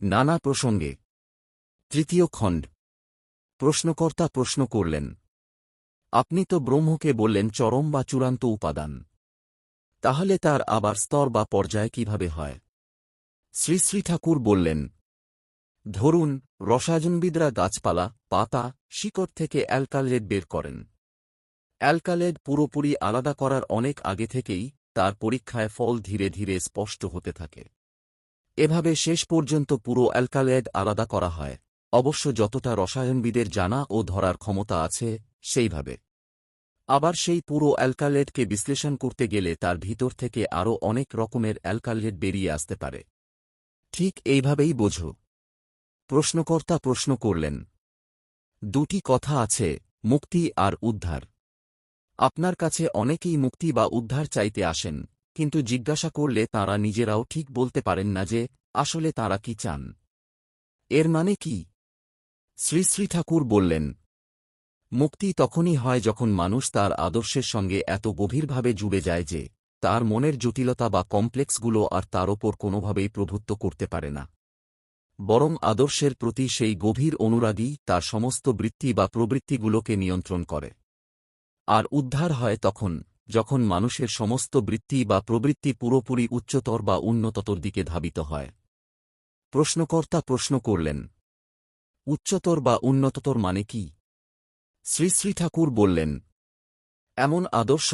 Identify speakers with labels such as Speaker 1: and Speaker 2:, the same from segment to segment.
Speaker 1: নানা প্রসঙ্গে। তৃতীয় খণ্ড। প্রশ্নকর্তা প্রশ্ন করলেন, আপনি তো ব্রহ্মকে বললেন চরম বা চূড়ান্ত উপাদান, তাহলে তার আবার স্তর বা পর্যায় কিভাবে হয়? শ্রী শ্রী ঠাকুর বললেন, ধরুন রসায়নবিদরা গাছপালা, পাতা, শিকড় থেকে অ্যালকালয়েড বের করেন। অ্যালকালয়েড পুরোপুরি আলাদা করার অনেক আগে থেকেই তার পরীক্ষায় ফল ধীরে ধীরে স্পষ্ট হতে থাকে। এভাবে শেষ পর্যন্ত পুরো অ্যালকালয়েড আলাদা করা হয়, অবশ্য যতটা রসায়নবিদের জানা ও ধরার ক্ষমতা আছে সেইভাবে। আবার সেই পুরো অ্যালকালয়েডকে বিশ্লেষণ করতে গেলে তার ভিতর থেকে আরও অনেক রকমের অ্যালকালয়েড বেরিয়ে আসতে পারে। ঠিক এইভাবেই বোঝো। প্রশ্নকর্তা প্রশ্ন করলেন, দুটি কথা আছে, মুক্তি আর উদ্ধার। আপনার কাছে অনেকেই মুক্তি বা উদ্ধার চাইতে আসেন, কিন্তু জিজ্ঞাসা করলে তাঁরা নিজেরাও ঠিক বলতে পারেন না যে আসলে তাঁরা কি চান। এর মানে কি? শ্রী শ্রী ঠাকুর বললেন, মুক্তি তখনই হয় যখন মানুষ তার আদর্শের সঙ্গে এত গভীরভাবে জুড়ে যায় যে তার মনের জটিলতা বা কমপ্লেক্সগুলো আর তার ওপর কোনোভাবেই প্রভুত্ব করতে পারে না, বরং আদর্শের প্রতি সেই গভীর অনুরাগী তার সমস্ত বৃত্তি বা প্রবৃত্তিগুলোকে নিয়ন্ত্রণ করে। আর উদ্ধার হয় তখন যখন মানুষের সমস্ত বৃত্তি বা প্রবৃত্তি পুরোপুরি উচ্চতর বা উন্নততর দিকে ধাবিত হয়। প্রশ্নকর্তা প্রশ্ন করলেন, উচ্চতর বা উন্নততর মানে কি? শ্রী শ্রী ঠাকুর বললেন, এমন আদর্শ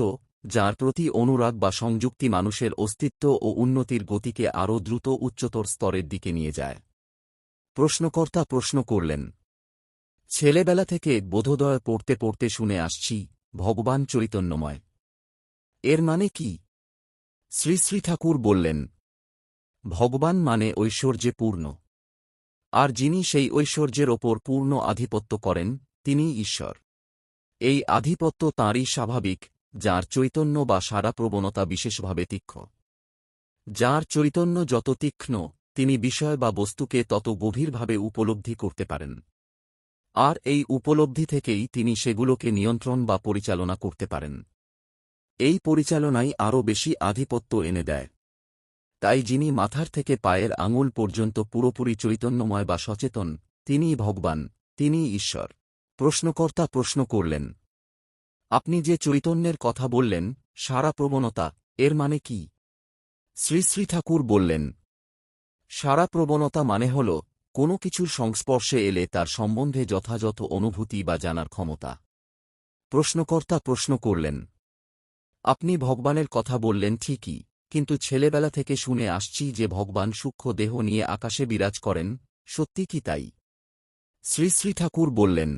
Speaker 1: যার প্রতি অনুরাগ বা সংযুক্তি মানুষের অস্তিত্ব ও উন্নতির গতিকে আরও দ্রুত উচ্চতর স্তরের দিকে নিয়ে যায়। প্রশ্নকর্তা প্রশ্ন করলেন, ছেলেবেলা থেকে বোধোদয় পড়তে পড়তে শুনে আসছি ভগবান চৈতন্যময়, এর মানে কি? শ্রী শ্রী ঠাকুর বললেন, ভগবান মানে ঐশ্বর্যে পূর্ণ, আর যিনি সেই ঐশ্বর্যের ওপর পূর্ণ আধিপত্য করেন তিনিই ঈশ্বর। এই আধিপত্য তাঁরই স্বাভাবিক, যার চৈতন্য বা সারা প্রবণতা বিশেষভাবে তীক্ষ্ণ। যার চৈতন্য যত তীক্ষ্ণ তিনি বিষয় বা বস্তুকে তত গভীরভাবে উপলব্ধি করতে পারেন, আর এই উপলব্ধি থেকেই তিনি সেগুলোকে নিয়ন্ত্রণ বা পরিচালনা করতে পারেন। এই পরিচালনাই আরও বেশি আধিপত্য এনে দেয়। তাই যিনি মাথার থেকে পায়ের আঙুল পর্যন্ত পুরোপুরি চৈতন্যময় বা সচেতন, তিনিই ভগবান, তিনিই ঈশ্বর। প্রশ্নকর্তা প্রশ্ন করলেন, আপনি যে চৈতন্যের কথা বললেন, সারা প্রবণতা, এর মানে কি? শ্রী শ্রী ঠাকুর বললেন, সারা প্রবণতা মানে হল কোনো কিছুর সংস্পর্শে এলে তার সম্বন্ধে যথাযথ অনুভূতি বা জানার ক্ষমতা। প্রশ্নকর্তা প্রশ্ন করলেন, আপনি ভগবানের কথা বললেন ঠিকই, কিন্তু ছেলেবেলা থেকে শুনে আসছি যে ভগবান সূক্ষ্ম দেহ নিয়ে আকাশে বিরাজ করেন, সত্যি কি তাই? শ্রী শ্রী ঠাকুর বললেন,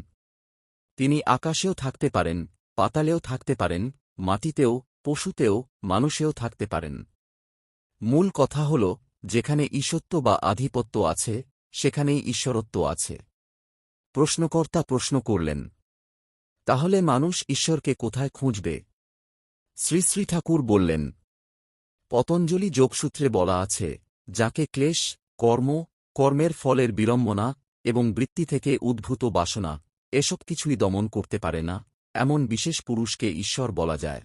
Speaker 1: তিনি আকাশেও থাকতে পারেন, পাতালেও থাকতে পারেন, মাটিতেও, পশুতেও, মানুষেও থাকতে পারেন। মূল কথা হল, যেখানে ঈশত্ব বা আধিপত্য আছে সেখানেই ঈশ্বরত্ব আছে। প্রশ্নকর্তা প্রশ্ন করলেন, তাহলে মানুষ ঈশ্বরকে কোথায় খুঁজবে? শ্রী শ্রী ঠাকুর বললেন, পতঞ্জলি যোগসূত্রে বলা আছে, যাকে ক্লেশ, কর্ম, কর্মের ফলের বিড়ম্বনা এবং বৃত্তি থেকে উদ্ভূত বাসনা এসব কিছুই দমন করতে পারে না, এমন বিশেষ পুরুষকে ঈশ্বর বলা যায়।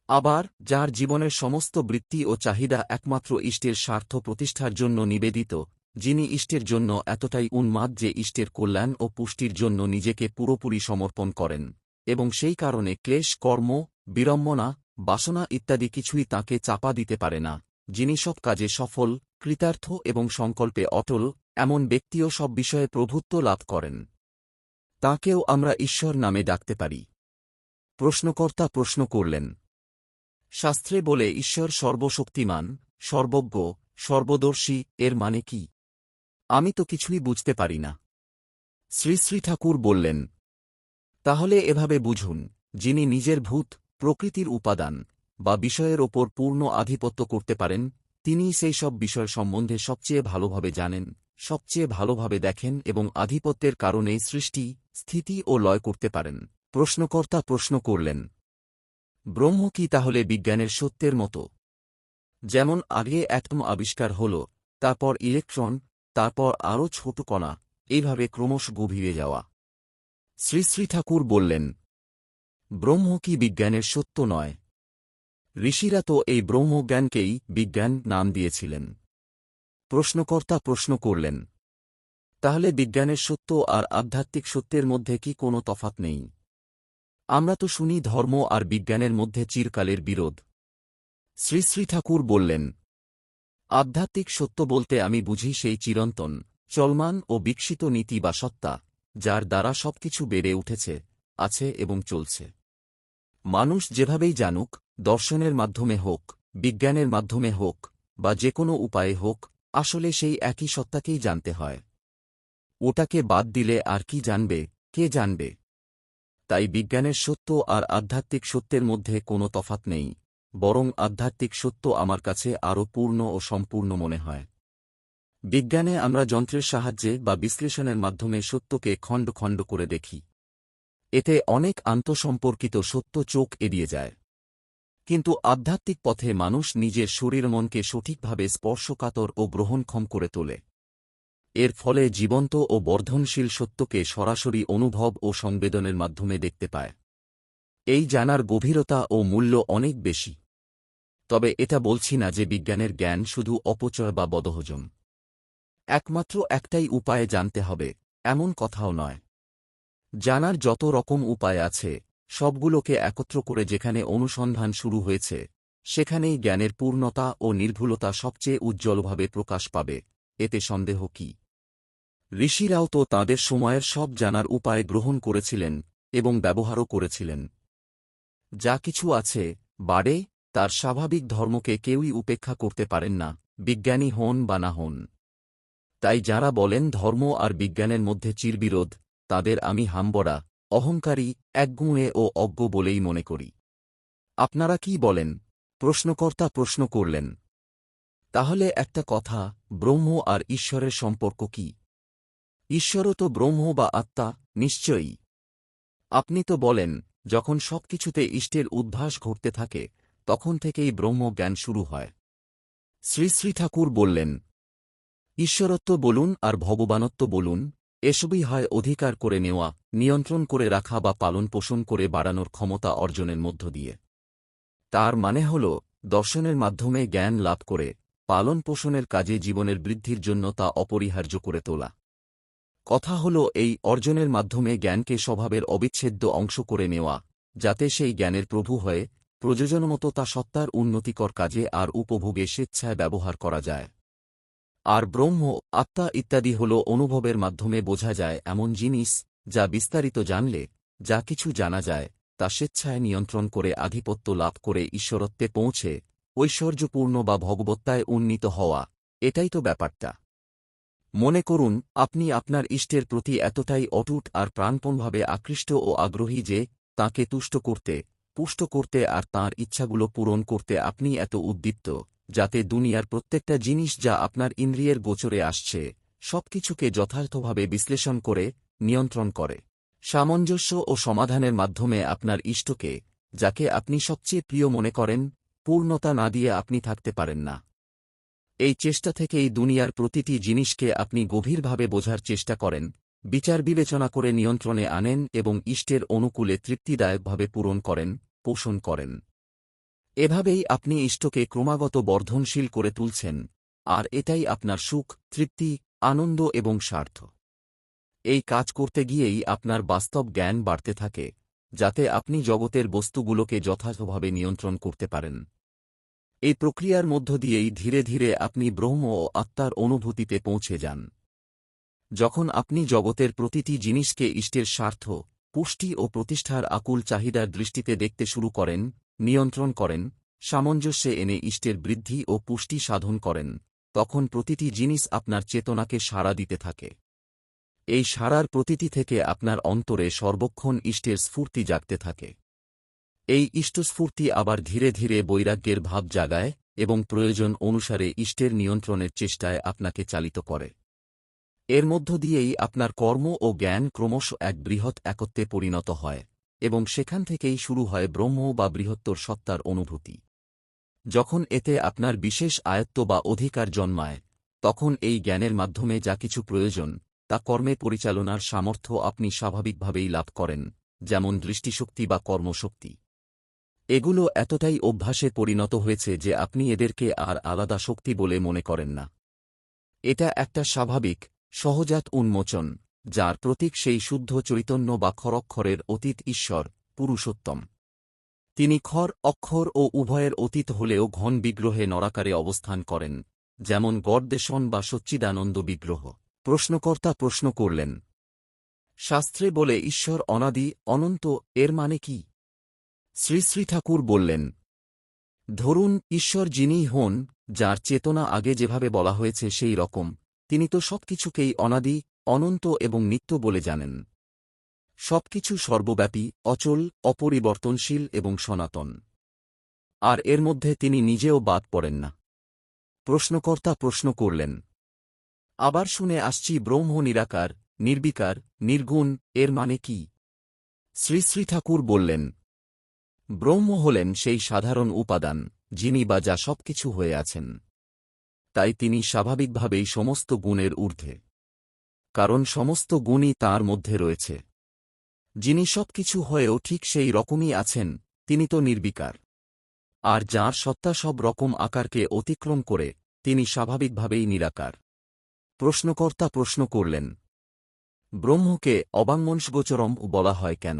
Speaker 1: আবার যার জীবনের সমস্ত বৃত্তি ও চাহিদা একমাত্র ইষ্টের স্বার্থ প্রতিষ্ঠার জন্য নিবেদিত, যিনি ইষ্টের জন্য এতটাই উন্মাদ যে ইষ্টের কল্যাণ ও পুষ্টির জন্য নিজেকে পুরোপুরি সমর্পণ করেন, এবং সেই কারণে ক্লেশ, কর্ম, বিড়ম্বনা, বাসনা ইত্যাদি কিছুই তাঁকে চাপা দিতে পারে না, যিনি সব কাজে সফল, কৃতার্থ এবং সংকল্পে অটল, এমন ব্যক্তিও সব বিষয়ে প্রভুত্ব লাভ করেন। তাঁকেও আমরা ঈশ্বর নামে ডাকতে পারি। প্রশ্নকর্তা প্রশ্ন করলেন, শাস্ত্রে বলে ঈশ্বর সর্বশক্তিমান, সর্বজ্ঞ, সর্বদর্শী, এর মানে কি? আমি তো কিছুই বুঝতে পারি না। শ্রী শ্রী ঠাকুর বললেন, তাহলে এভাবে বুঝুন, যিনি নিজের ভূত, প্রকৃতির উপাদান বা বিষয়ের ওপর পূর্ণ আধিপত্য করতে পারেন, তিনিই সেই সব বিষয় সম্বন্ধে সবচেয়ে ভালোভাবে জানেন, সবচেয়ে ভালোভাবে দেখেন এবং আধিপত্যের কারণে সৃষ্টি, স্থিতি ও লয় করতে পারেন। প্রশ্নকর্তা প্রশ্ন করলেন, ব্রহ্ম কি তাহলে বিজ্ঞানের সত্যের মতো? যেমন আগে অ্যাটম আবিষ্কার হল, তারপর ইলেকট্রন, তারপর আরও ছোট কণা, এইভাবে ক্রমশ গভীরে যাওয়া। শ্রী শ্রী ঠাকুর বললেন, ব্রহ্ম কি বিজ্ঞানের সত্য নয়? ঋষিরা তো এই ব্রহ্মজ্ঞানকেই বিজ্ঞান নাম দিয়েছিলেন। প্রশ্নকর্তা প্রশ্ন করলেন, তাহলে বিজ্ঞানের সত্য আর আধ্যাত্মিক সত্যের মধ্যে কি কোনো তফাৎ নেই? আমরা তো শুনি ধর্ম আর বিজ্ঞানের মধ্যে চিরকালের বিরোধ। শ্রী শ্রী ঠাকুর বললেন, আধ্যাত্মিক সত্য বলতে আমি বুঝি সেই চিরন্তন, চলমান ও বিকশিত নীতি বা সত্তা, যার দ্বারা সবকিছু বেড়ে উঠেছে, আছে এবং চলছে। মানুষ যেভাবেই জানুক, দর্শনের মাধ্যমে হোক, বিজ্ঞানের মাধ্যমে হোক, বা যে কোনো উপায়ে হোক, আসলে সেই একই সত্তাকেই জানতে হয়। ওটাকে বাদ দিলে আর কি জানবে, কে জানবে? তাই বিজ্ঞানের সত্য আর আধ্যাত্মিক সত্যের মধ্যে কোনো তফাৎ নেই, বরং আধ্যাত্মিক সত্য আমার কাছে আরও পূর্ণ ও সম্পূর্ণ মনে হয়। বিজ্ঞানে আমরা যন্ত্রের সাহায্যে বা বিশ্লেষণের মাধ্যমে সত্যকে খণ্ড খণ্ড করে দেখি। এতে অনেক আন্তঃসম্পর্কিত সত্য চোখ এড়িয়ে যায়। কিন্তু আধ্যাত্মিক পথে মানুষ নিজের শরীর মনকে সঠিকভাবে স্পর্শকাতর ও গ্রহণক্ষম করে তোলে। এর ফলে জীবন্ত ও বর্ধনশীল সত্যকে সরাসরি অনুভব ও সংবেদনের মাধ্যমে দেখতে পায়। এই জানার গভীরতা ও মূল্য অনেক বেশি। তবে এটা বলছি না যে বিজ্ঞানের জ্ঞান শুধু অপচয় বা বদহজম। একমাত্র একটাই উপায়ে জানতে হবে, এমন কথাও নয়। জানার যত রকম উপায় আছে, সবগুলোকে একত্র করে যেখানে অনুসন্ধান শুরু হয়েছে, সেখানেই জ্ঞানের পূর্ণতা ও নির্ভুলতা সবচেয়ে উজ্জ্বলভাবে প্রকাশ পাবে, এতে সন্দেহ কি? ঋষিরাও তো তাঁদের সময়ের সব জানার উপায় গ্রহণ করেছিলেন এবং ব্যবহারও করেছিলেন। যা কিছু আছে, বাড়ে, তার স্বাভাবিক ধর্মকে কেউই উপেক্ষা করতে পারেন না, বিজ্ঞানী হন বা না হন। তাই যাঁরা বলেন ধর্ম আর বিজ্ঞানের মধ্যে চিরবিরোধ, তাদের আমি হামবড়া, অহংকারী, একগুঁয়ে ও অজ্ঞ বলেই মনে করি। আপনারা কি বলেন? প্রশ্নকর্তা প্রশ্ন করলেন। তাহলে একটা কথা, ব্রহ্ম আর ঈশ্বরের সম্পর্ক কি? ঈশ্বরও তো ব্রহ্ম বা আত্মা, নিশ্চয়ই। আপনি তো বলেন, যখন সবকিছুতে ইষ্টের উদ্ভাস ঘটতে থাকে, তখন থেকেই ব্রহ্ম জ্ঞান শুরু হয়। শ্রী শ্রী ঠাকুর বললেন, ঈশ্বরত্ব বলুন আর ভগবানত্ব বলুন, এসবই হয় অধিকার করে নেওয়া, নিয়ন্ত্রণ করে রাখা বা পালন পোষণ করে বাড়ানোর ক্ষমতা অর্জনের মধ্য দিয়ে। তার মানে হল, দর্শনের মাধ্যমে জ্ঞান লাভ করে, পালন পোষণের কাজে জীবনের বৃদ্ধির জন্য তা অপরিহার্য করে তোলা। কথা হল এই অর্জনের মাধ্যমে জ্ঞানকে স্বভাবের অবিচ্ছেদ্য অংশ করে নেওয়া, যাতে সেই জ্ঞানের প্রভু হয়ে, প্রয়োজনমতো তা সত্তার উন্নতিকর কাজে আর উপভোগে স্বেচ্ছায় ব্যবহার করা যায়। আর ব্রহ্ম, আত্মা ইত্যাদি হল অনুভবের মাধ্যমে বোঝা যায় এমন জিনিস, যা বিস্তারিত জানলে, যা কিছু জানা যায়, তা স্বেচ্ছায় নিয়ন্ত্রণ করে আধিপত্য লাভ করে ঈশ্বরত্বে পৌঁছে, ঐশ্বর্যপূর্ণ বা ভগবত্তায় উন্নীত হওয়া, এটাই তো ব্যাপারটা। মনে করুন, আপনি আপনার ইষ্টের প্রতি এতটাই অটুট আর প্রাণপণভাবে আকৃষ্ট ও আগ্রহী যে, তাঁকে তুষ্ট করতে, পুষ্ট করতে আর তাঁর ইচ্ছাগুলো পূরণ করতে আপনি এত উদ্দীপ্ত, যাতে দুনিয়ার প্রত্যেকটা জিনিস যা আপনার ইন্দ্রিয়ের গোচরে আসছে, সবকিছুকে যথার্থভাবে বিশ্লেষণ করে, নিয়ন্ত্রণ করে, সামঞ্জস্য ও সমাধানের মাধ্যমে আপনার ইষ্টকে, যাকে আপনি সবচেয়ে প্রিয় মনে করেন, পূর্ণতা না দিয়ে আপনি থাকতে পারেন না। এই চেষ্টা থেকেই দুনিয়ার প্রতিটি জিনিসকে আপনি গভীরভাবে বোঝার চেষ্টা করেন, বিচার বিবেচনা করে নিয়ন্ত্রণে আনেন এবং ইষ্টের অনুকূলে তৃপ্তিদায়কভাবে পূরণ করেন, পোষণ করেন। এভাবেই আপনি ইষ্টকে ক্রমাগত বর্ধনশীল করে তুলছেন, আর এটাই আপনার সুখ, তৃপ্তি, আনন্দ এবং স্বার্থ। এই কাজ করতে গিয়েই আপনার বাস্তব জ্ঞান বাড়তে থাকে, যাতে আপনি জগতের বস্তুগুলোকে যথাযথভাবে নিয়ন্ত্রণ করতে পারেন। এই প্রক্রিয়ার মধ্য দিয়েই ধীরে ধীরে আপনি ব্রহ্ম ও আত্মার অনুভূতিতে পৌঁছে যান। যখন আপনি জগতের প্রতিটি জিনিসকে ইষ্টের স্বার্থ, পুষ্টি ও প্রতিষ্ঠার আকুল চাহিদার দৃষ্টিতে দেখতে শুরু করেন, নিয়ন্ত্রণ করেন, সামঞ্জস্যে এনে ইষ্টের বৃদ্ধি ও পুষ্টি সাধন করেন, তখন প্রতিটি জিনিস আপনার চেতনাকে সাড়া দিতে থাকে। এই সাড়ার প্রতিটি থেকে আপনার অন্তরে সর্বক্ষণ ইষ্টের স্ফূর্তি জাগতে থাকে। এই ইষ্টস্ফূর্তি আবার ধীরে ধীরে বৈরাগ্যের ভাব জাগায় এবং প্রয়োজন অনুসারে ইষ্টের নিয়ন্ত্রণের চেষ্টায় আপনাকে চালিত করে। এর মধ্য দিয়েই আপনার কর্ম ও জ্ঞান ক্রমশ এক বৃহৎ একত্বে পরিণত হয়, এবং সেখান থেকেই শুরু হয় ব্রহ্ম বা বৃহত্তর সত্তার অনুভূতি। যখন এতে আপনার বিশেষ আয়ত্ত বা অধিকার জন্মায়, তখন এই জ্ঞানের মাধ্যমে যা কিছু প্রয়োজন, তা কর্মে পরিচালনার সামর্থ্য আপনি স্বাভাবিকভাবেই লাভ করেন, যেমন দৃষ্টিশক্তি বা কর্মশক্তি। এগুলো এতটাই অভ্যাসে পরিণত হয়েছে যে আপনি এদেরকে আর আলাদা শক্তি বলে মনে করেন না। এটা একটা স্বাভাবিক সহজাত উন্মোচন, যার প্রতীক সেই শুদ্ধ চৈতন্য বা ক্ষরক্ষরের অতীত ঈশ্বর, পুরুষোত্তম। তিনি ক্ষর অক্ষর ও উভয়ের অতীত হলেও ঘন বিগ্রহে নরাকারে অবস্থান করেন, যেমন গড়দেশন বা সচ্চিদানন্দ বিগ্রহ। প্রশ্নকর্তা প্রশ্ন করলেন, শাস্ত্রে বলে ঈশ্বর অনাদি অনন্ত, এর মানে কি? শ্রী শ্রী ঠাকুর বললেন, ধরুন ঈশ্বর যিনিই হন, যার চেতনা আগে যেভাবে বলা হয়েছে সেই রকম, তিনি তো সবকিছুকেই অনাদি অনন্ত এবং নিত্য বলে জানেন। সবকিছু সর্বব্যাপী, অচল, অপরিবর্তনশীল এবং সনাতন। আর এর মধ্যে তিনি নিজেও বাদ পড়েন না। প্রশ্নকর্তা প্রশ্ন করলেন, আবার শুনে আসছি ব্রহ্ম নিরাকার, নির্বিকার, নির্গুণ, এর মানে কি? শ্রী শ্রী ঠাকুর বললেন, ব্রহ্ম হলেন সেই সাধারণ উপাদান, যিনি বা যা সবকিছু হয়ে আছেন। তাই তিনি স্বাভাবিকভাবেই সমস্ত গুণের ঊর্ধ্বে, কারণ সমস্ত গুণই তাঁর মধ্যে রয়েছে। যিনি সবকিছু হয়েও ঠিক সেই রকমই আছেন, তিনি তো নির্বিকার। আর যাঁর সত্তা সব রকম আকারকে অতিক্রম করে, তিনি স্বাভাবিকভাবেই নিরাকার। প্রশ্নকর্তা প্রশ্ন করলেন, ব্রহ্মকে অবাঙ্মনসগোচরম বলা হয় কেন?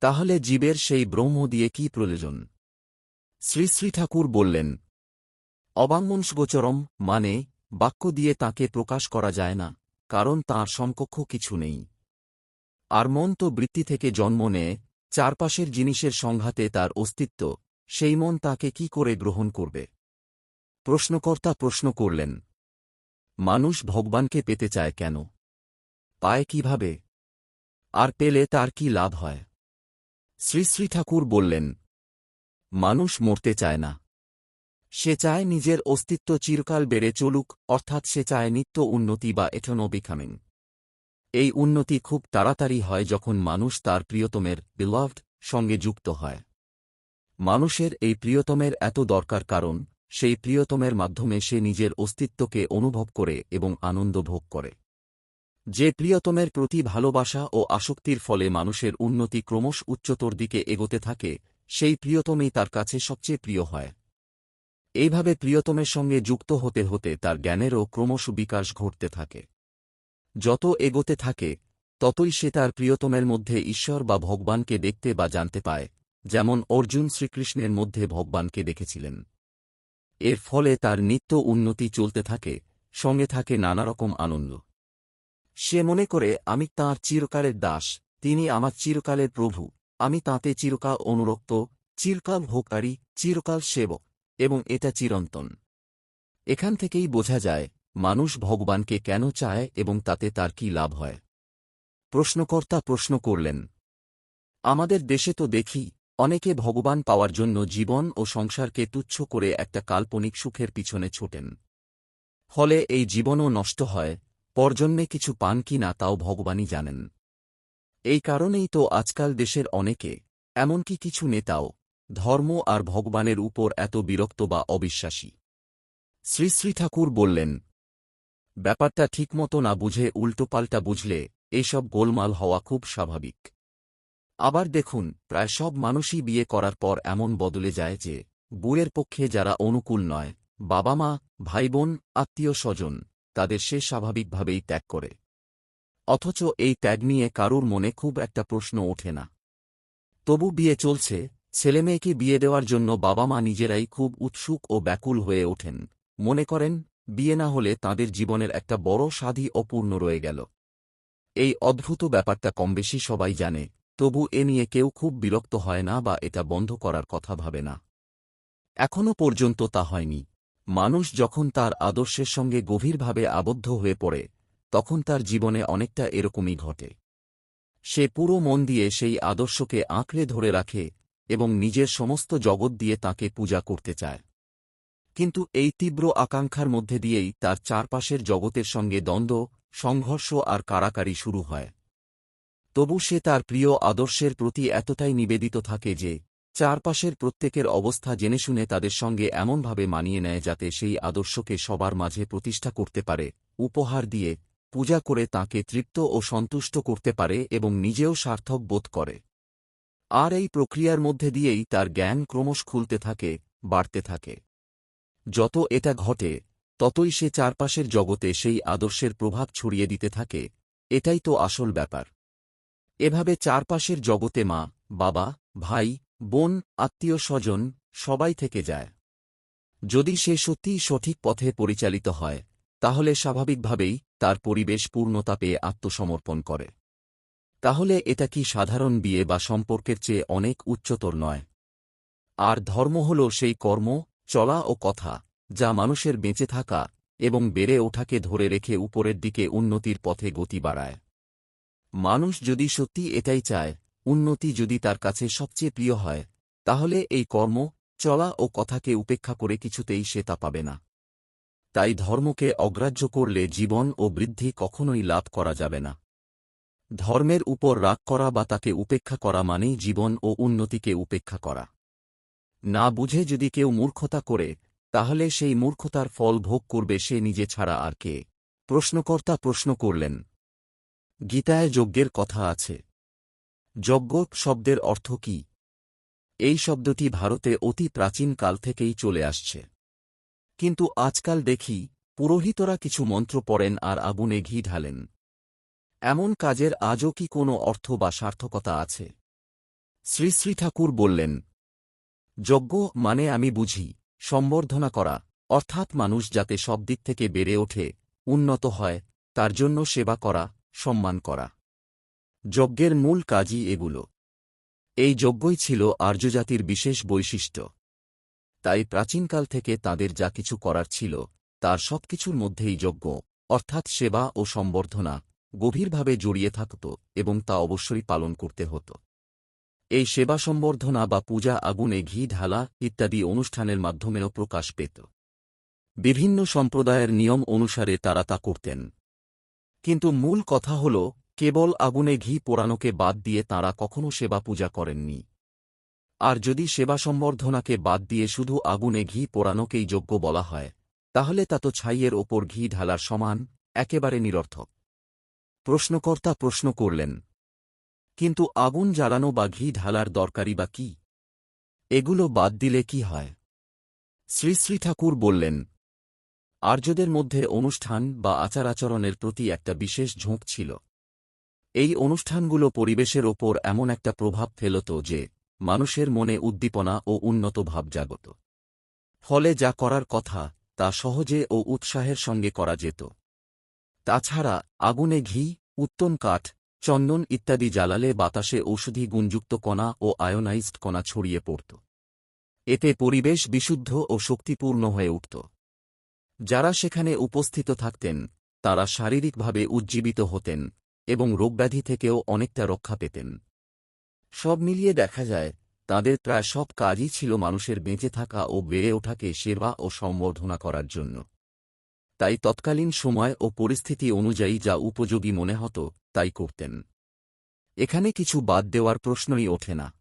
Speaker 1: তাহলে জীবের সেই ব্রহ্ম দিয়ে কি প্রয়োজন? শ্রী শ্রী ঠাকুর বললেন, অবাঙ্মনসগোচরম মানে বাক্য দিয়ে তাকে প্রকাশ করা যায় না, কারণ তাঁর সমকক্ষ কিছু নেই। আর মন তো বৃত্তি থেকে জন্ম নেয়, চারপাশের জিনিসের সংঘাতে তার অস্তিত্ব, সেই মন তাকে কি করে গ্রহণ করবে? প্রশ্নকর্তা প্রশ্ন করলেন, মানুষ ভগবানকে পেতে চায় কেন? পায় কিভাবে? আর পেলে তার কি লাভ হয়? শ্রী শ্রী ঠাকুর বললেন, মানুষ মরতে চায় না। সে চায় নিজের অস্তিত্ব চিরকাল বেড়ে চলুক, অর্থাৎ সে চায় নিত্য উন্নতি বা এটার্নাল বিকামিং। এই উন্নতি খুব তাড়াতাড়ি হয় যখন মানুষ তার প্রিয়তমের বিলভড সঙ্গে যুক্ত হয়। মানুষের এই প্রিয়তমের এত দরকার, কারণ সেই প্রিয়তমের মাধ্যমে সে নিজের অস্তিত্বকে অনুভব করে এবং আনন্দ ভোগ করে। যে প্রিয়তমের প্রতি ভালোবাসা ও আসক্তির ফলে মানুষের উন্নতি ক্রমশ উচ্চতর দিকে এগোতে থাকে, সেই প্রিয়তমেই তার কাছে সবচেয়ে প্রিয় হয়। এইভাবে প্রিয়তমের সঙ্গে যুক্ত হতে হতে তার জ্ঞানেরও ক্রমশ বিকাশ ঘটতে থাকে। যত এগোতে থাকে, ততই সে তার প্রিয়তমের মধ্যে ঈশ্বর বা ভগবানকে দেখতে বা জানতে পায়, যেমন অর্জুন শ্রীকৃষ্ণের মধ্যে ভগবানকে দেখেছিলেন। এর ফলে তার নিত্য উন্নতি চলতে থাকে, সঙ্গে থাকে নানারকম আনন্দ। সে মনে করে, আমি তাঁর চিরকালের দাস, তিনি আমার চিরকালের প্রভু, আমি তাঁতে চিরকাল অনুরক্ত, চিরকাল ভোগকারী, চিরকাল সেবক, এবং এটা চিরন্তন। এখান থেকেই বোঝা যায় মানুষ ভগবানকে কেন চায় এবং তাতে তার কি লাভ হয়। প্রশ্নকর্তা প্রশ্ন করলেন, আমাদের দেশে তো দেখি অনেকে ভগবান পাওয়ার জন্য জীবন ও সংসারকে তুচ্ছ করে একটা কাল্পনিক সুখের পিছনে ছোটেন। ফলে এই জীবনও নষ্ট হয়, পরজন্মে কিছু পান কি না তাও ভগবানই জানেন। এই কারণেই তো আজকাল দেশের অনেকে, এমনকি কিছু নেতাও, ধর্ম আর ভগবানের উপর এত বিরক্ত বা অবিশ্বাসী। শ্রী শ্রী ঠাকুর বললেন, ব্যাপারটা ঠিকমতো না বুঝে উল্টোপাল্টা বুঝলে এইসব গোলমাল হওয়া খুব স্বাভাবিক। আবার দেখুন, প্রায় সব মানুষই বিয়ে করার পর এমন বদলে যায় যে বউয়ের পক্ষে যারা অনুকূল নয়, বাবা মা, ভাই বোন, আত্মীয় স্বজন, তাদের সে স্বাভাবিকভাবেই ত্যাগ করে। অথচ এই ত্যাগ নিয়ে কারুর মনে খুব একটা প্রশ্ন ওঠে না। তবু বিয়ে চলছে, ছেলেমেয়েকে বিয়ে দেওয়ার জন্য বাবা মা নিজেরাই খুব উৎসুক ও ব্যাকুল হয়ে ওঠেন, মনে করেন বিয়ে না হলে তাঁদের জীবনের একটা বড় স্বাদই অপূর্ণ রয়ে গেল। এই অদ্ভুত ব্যাপারটা কমবেশি সবাই জানে, তবু এ নিয়ে কেউ খুব বিরক্ত হয় না বা এটা বন্ধ করার কথা ভাবে না। এখনও পর্যন্ত তা হয়নি। মানুষ যখন তার আদর্শের সঙ্গে গভীরভাবে আবদ্ধ হয়ে পড়ে, তখন তার জীবনে অনেকটা এরকমই ঘটে। সে পুরো মন দিয়ে সেই আদর্শকে আঁকড়ে ধরে রাখে এবং নিজের সমস্ত জগৎ দিয়ে তাকে পূজা করতে চায়। কিন্তু এই তীব্র আকাঙ্ক্ষার মধ্যে দিয়েই তার চারপাশের জগতের সঙ্গে দ্বন্দ্ব, সংঘর্ষ আর কাড়াকাড়ি শুরু হয়। তবু সে তার প্রিয় আদর্শের প্রতি এতটাই নিবেদিত থাকে যে চারপাশের প্রত্যেকের অবস্থা জেনে শুনে তাদের সঙ্গে এমনভাবে মানিয়ে নেয় যাতে সেই আদর্শকে সবার মাঝে প্রতিষ্ঠা করতে পারে, উপহার দিয়ে, পূজা করে তাঁকে তৃপ্ত ও সন্তুষ্ট করতে পারে এবং নিজেও সার্থক বোধ করে। আর এই প্রক্রিয়ার মধ্যে দিয়েই তার জ্ঞান ক্রমশ খুলতে থাকে, বাড়তে থাকে। যত এটা ঘটে, ততই সে চারপাশের জগতে সেই আদর্শের প্রভাব ছড়িয়ে দিতে থাকে। এটাই তো আসল ব্যাপার। এভাবে চারপাশের জগতে মা, বাবা, ভাই, বোন, আত্মীয় স্বজন সবাই থেকে যায়। যদি সে সত্যিই সঠিক পথে পরিচালিত হয়, তাহলে স্বাভাবিকভাবেই তার পরিবেশ পূর্ণতা পেয়ে আত্মসমর্পণ করে। তাহলে এটা কি সাধারণ বিয়ে বা সম্পর্কের চেয়ে অনেক উচ্চতর নয়? আর ধর্ম হল সেই কর্ম, চলা ও কথা, যা মানুষের বেঁচে থাকা এবং বেড়ে ওঠাকে ধরে রেখে উপরের দিকে উন্নতির পথে গতি বাড়ায়। মানুষ যদি সত্যি এটাই চায়, উন্নতি যদি তার কাছে সবচেয়ে প্রিয় হয়, তাহলে এই কর্ম, চলা ও কথাকে উপেক্ষা করে কিছুতেই সে তা পাবে না। তাই ধর্মকে অগ্রাহ্য করলে জীবন ও বৃদ্ধি কখনোই লাভ করা যাবে না। ধর্মের উপর রাগ করা বা তাকে উপেক্ষা করা মানেই জীবন ও উন্নতিকে উপেক্ষা করা। না বুঝে যদি কেউ মূর্খতা করে, তাহলে সেই মূর্খতার ফল ভোগ করবে সে নিজে ছাড়া আর কে? প্রশ্নকর্তা প্রশ্ন করলেন, গীতায় যজ্ঞের কথা আছে। যজ্ঞ শব্দের অর্থ কি? এই শব্দটি ভারতে অতি প্রাচীন কাল থেকেই চলে আসছে। কিন্তু আজকাল দেখি পুরোহিতরা কিছু মন্ত্র পড়েন আর আগুনে ঘি ঢালেন। এমন কাজের আজও কি কোনো অর্থ বা সার্থকতা আছে? শ্রী শ্রী ঠাকুর বললেন, যজ্ঞ মানে আমি বুঝি সম্বর্ধনা করা, অর্থাৎ মানুষ যাতে সব দিক থেকে বেড়ে ওঠে, উন্নত হয়, তার জন্য সেবা করা, সম্মান করা। যজ্ঞের মূল কাজই এগুলো। এই যজ্ঞই ছিল আর্যজাতির বিশেষ বৈশিষ্ট্য। তাই প্রাচীনকাল থেকে তাদের যা কিছু করার ছিল, তার সবকিছুর মধ্যেই যজ্ঞ, অর্থাৎ সেবা ও সম্বর্ধনা, গভীরভাবে জড়িয়ে থাকত এবং তা অবশ্যই পালন করতে হতো। এই সেবা সম্বর্ধনা বা পূজা আগুনে ঘি ঢালা ইত্যাদি অনুষ্ঠানের মাধ্যমেও প্রকাশ পেত। বিভিন্ন সম্প্রদায়ের নিয়ম অনুসারে তারা তা করতেন। কিন্তু মূল কথা হল, কেবল আগুনে ঘি পোড়ানোকে বাদ দিয়ে তাঁরা কখনও সেবা পূজা করেননি। আর যদি সেবা সম্বর্ধনাকে বাদ দিয়ে শুধু আগুনে ঘি পোড়ানোকেই যজ্ঞ বলা হয়, তাহলে তা তো ছাইয়ের ওপর ঘি ঢালার সমান, একেবারে নিরর্থক। প্রশ্নকর্তা প্রশ্ন করলেন, কিন্তু আগুন জ্বালানো বা ঘি ঢালার দরকারই বা কি? এগুলো বাদ দিলে কি হয়? শ্রী শ্রী ঠাকুর বললেন, আর্যদের মধ্যে অনুষ্ঠান বা আচার-আচরণের প্রতি একটা বিশেষ ঝোঁক ছিল। এই অনুষ্ঠানগুলো পরিবেশের ওপর এমন একটা প্রভাব ফেলত যে মানুষের মনে উদ্দীপনা ও উন্নত ভাব জাগত। ফলে যা করার কথা তা সহজে ও উৎসাহের সঙ্গে করা যেত। তাছাড়া আগুনে ঘি, উত্তম কাঠ, চন্দন ইত্যাদি জ্বালালে বাতাসে ঔষধি গুণযুক্ত কণা ও আয়োনাইজড কণা ছড়িয়ে পড়ত। এতে পরিবেশ বিশুদ্ধ ও শক্তিপূর্ণ হয়ে উঠত। যারা সেখানে উপস্থিত থাকতেন, তারা শারীরিকভাবে উজ্জীবিত হতেন এবং রোগব্যাধি থেকেও অনেকটা রক্ষা পেতেন। সব মিলিয়ে দেখা যায়, তাদের প্রায় সব কাজই ছিল মানুষের বেঁচে থাকা ও বেড়ে ওঠাকে সেবা ও সম্বর্ধনা করার জন্য। তাই তৎকালীন সময় ও পরিস্থিতি অনুযায়ী যা উপযোগী মনে হতো তাই করতেন। এখানে কিছু বাদ দেওয়ার প্রশ্নই ওঠে না।